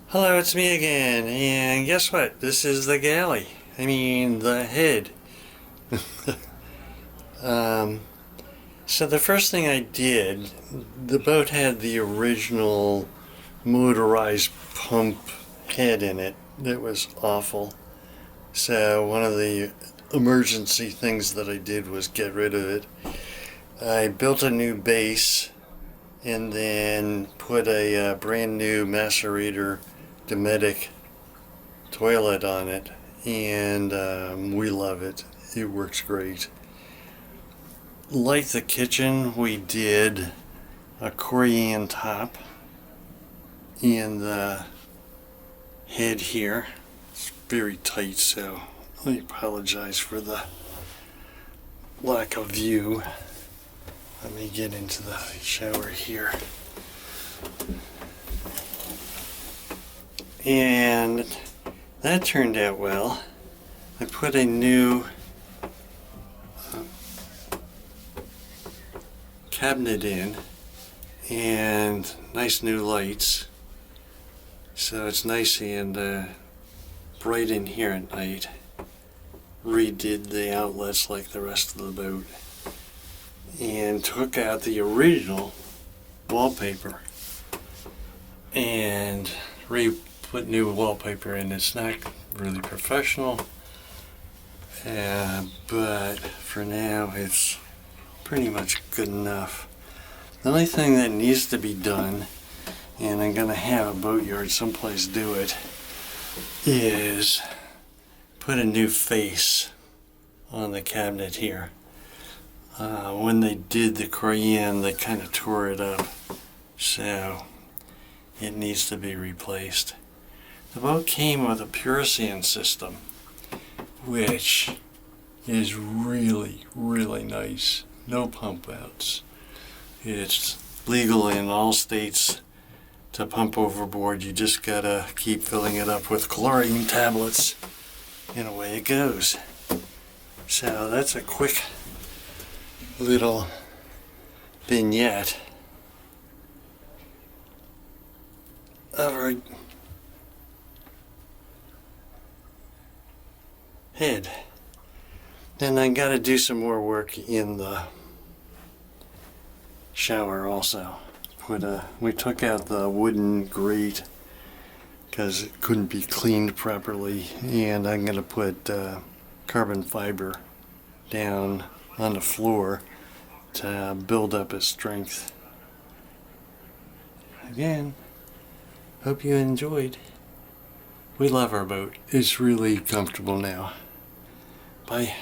Hello, it's me again, and guess what? This is the galley. I mean, the head. um, so the first thing I did, the boat had the original motorized pump head in it. That was awful. So one of the emergency things that I did was get rid of it. I built a new base and then put a brand new macerator Dometic toilet on it, and we love it. It works great. Like the kitchen, we did a corian top in the head here. It's very tight, so I apologize for the lack of view. Let me get into the shower here. And that turned out well. I put a new cabinet in and nice new lights. So it's nice and bright in here at night. Redid the outlets like the rest of the boat. And took out the original wallpaper and put new wallpaper in. It's not really professional, but for now it's pretty much good enough. The only thing that needs to be done, and I'm going to have a boatyard someplace do it, is put a new face on the cabinet here. When they did the corian, they kind of tore it up, so it needs to be replaced. The boat came with a pure sand system, which is really, really nice. No pump outs. It's legal in all states to pump overboard. You just gotta keep filling it up with chlorine tablets, and away it goes. So that's a quick little vignette of our head. Then I got to do some more work in the shower also. We took out the wooden grate because it couldn't be cleaned properly, and I'm going to put carbon fiber down on the floor to build up its strength. Again, hope you enjoyed. We love our boat. It's really comfortable now. Bye.